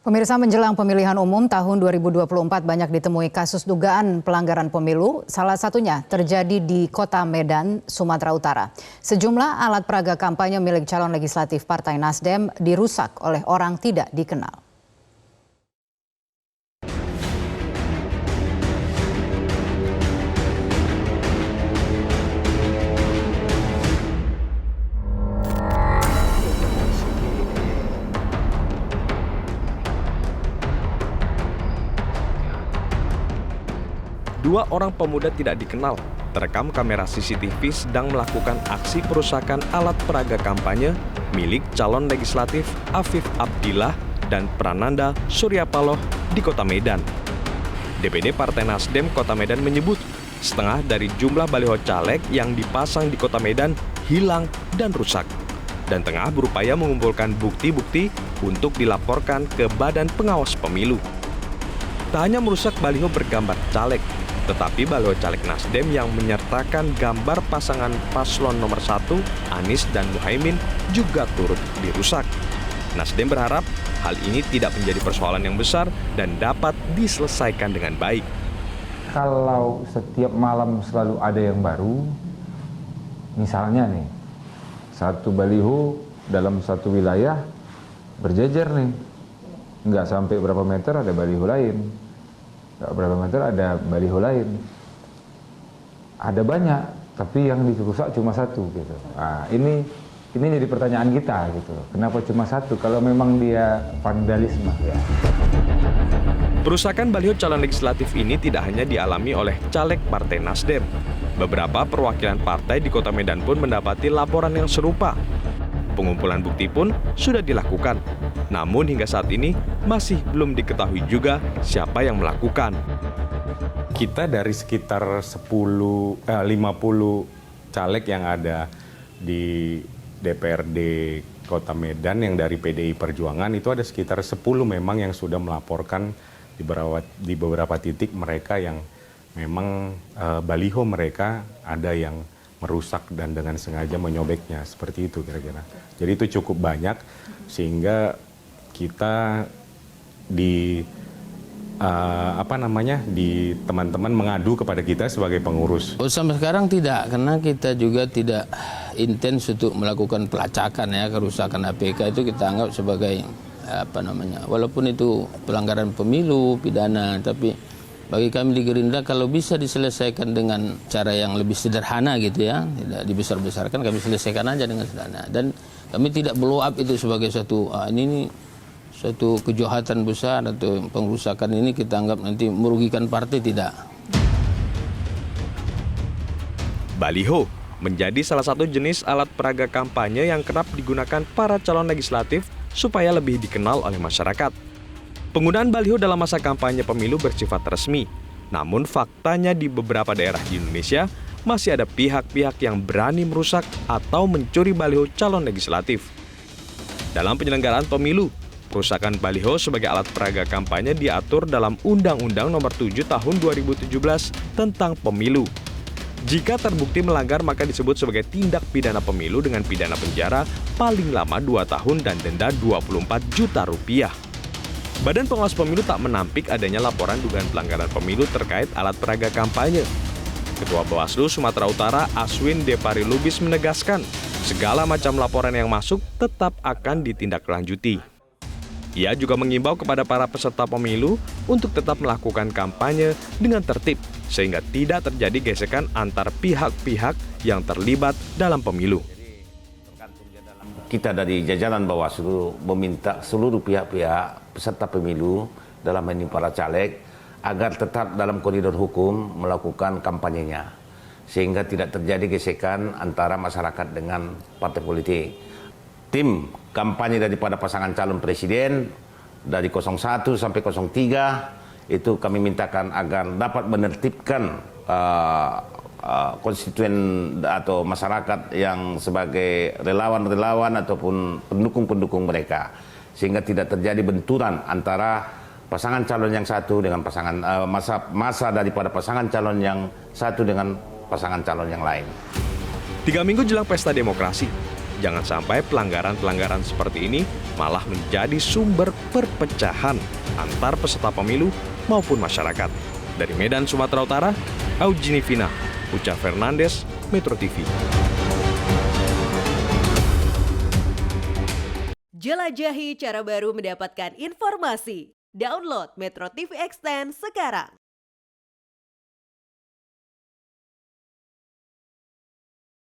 Pemirsa, menjelang pemilihan umum tahun 2024 banyak ditemui kasus dugaan pelanggaran pemilu. Salah satunya terjadi di Kota Medan, Sumatera Utara. Sejumlah alat peraga kampanye milik calon legislatif Partai Nasdem dirusak oleh orang tidak dikenal. Dua orang pemuda tidak dikenal terekam kamera CCTV sedang melakukan aksi perusakan alat peraga kampanye milik calon legislatif Afif Abdillah dan Prananda Suryapaloh di Kota Medan. DPD Partai Nasdem Kota Medan menyebut setengah dari jumlah baliho caleg yang dipasang di Kota Medan hilang dan rusak, dan tengah berupaya mengumpulkan bukti-bukti untuk dilaporkan ke Badan Pengawas Pemilu. Tak hanya merusak baliho bergambar caleg, tetapi baliho caleg Nasdem yang menyertakan gambar pasangan paslon nomor 1, Anies dan Muhaimin, juga turut dirusak. Nasdem berharap hal ini tidak menjadi persoalan yang besar dan dapat diselesaikan dengan baik. Kalau setiap malam selalu ada yang baru, misalnya nih, satu baliho dalam satu wilayah berjejer nih, nggak sampai berapa meter ada baliho lain. Berapa meter ada baliho lain, ada banyak, tapi yang dirusak cuma satu gitu. Nah, ini jadi pertanyaan kita gitu. Kenapa cuma satu? Kalau memang dia vandalisme ya. Perusakan baliho calon legislatif ini tidak hanya dialami oleh caleg Partai Nasdem. Beberapa perwakilan partai di Kota Medan pun mendapati laporan yang serupa. Pengumpulan bukti pun sudah dilakukan. Namun hingga saat ini masih belum diketahui juga siapa yang melakukan. Kita dari sekitar 50 caleg yang ada di DPRD Kota Medan yang dari PDI Perjuangan, itu ada sekitar 10 memang yang sudah melaporkan di beberapa titik mereka yang memang baliho mereka ada yang merusak dan dengan sengaja menyobeknya, seperti itu kira-kira. Jadi itu cukup banyak sehingga kita di teman-teman mengadu kepada kita sebagai pengurus. Sampai sekarang tidak, karena kita juga tidak intens untuk melakukan pelacakan ya, kerusakan APK itu kita anggap sebagai walaupun itu pelanggaran pemilu, pidana, tapi bagi kami di Gerindra kalau bisa diselesaikan dengan cara yang lebih sederhana gitu ya, tidak dibesar-besarkan, kami selesaikan aja dengan sederhana. Dan kami tidak blow up itu sebagai satu kejahatan besar atau pengrusakan ini kita anggap nanti merugikan partai, tidak. Baliho menjadi salah satu jenis alat peraga kampanye yang kerap digunakan para calon legislatif supaya lebih dikenal oleh masyarakat. Penggunaan baliho dalam masa kampanye pemilu bersifat resmi, namun faktanya di beberapa daerah di Indonesia masih ada pihak-pihak yang berani merusak atau mencuri baliho calon legislatif. Dalam penyelenggaraan pemilu, perusakan baliho sebagai alat peraga kampanye diatur dalam Undang-Undang Nomor 7 Tahun 2017 tentang Pemilu. Jika terbukti melanggar maka disebut sebagai tindak pidana pemilu dengan pidana penjara paling lama 2 tahun dan denda Rp24 juta. Badan Pengawas Pemilu tak menampik adanya laporan dugaan pelanggaran pemilu terkait alat peraga kampanye. Ketua Bawaslu Sumatera Utara Aswin Depari Lubis menegaskan, segala macam laporan yang masuk tetap akan ditindaklanjuti. Ia juga mengimbau kepada para peserta pemilu untuk tetap melakukan kampanye dengan tertib, sehingga tidak terjadi gesekan antar pihak-pihak yang terlibat dalam pemilu. Kita dari jajaran Bawaslu meminta seluruh pihak-pihak peserta pemilu, dalam ini para caleg, agar tetap dalam koridor hukum melakukan kampanyenya, sehingga tidak terjadi gesekan antara masyarakat dengan partai politik. Tim kampanye daripada pasangan calon presiden dari 01 sampai 03 itu kami mintakan agar dapat menertibkan konstituen atau masyarakat yang sebagai relawan-relawan ataupun pendukung-pendukung mereka, sehingga tidak terjadi benturan antara pasangan calon yang satu dengan pasangan masa daripada pasangan calon yang satu dengan pasangan calon yang lain. 3 minggu jelang pesta demokrasi, Jangan sampai pelanggaran-pelanggaran seperti ini malah menjadi sumber perpecahan antar peserta pemilu maupun masyarakat. Dari Medan, Sumatera Utara, Eugenie Vina, Uca Fernandes, Metro TV. Jelajahi cara baru mendapatkan informasi. Download Metro TV Extend sekarang.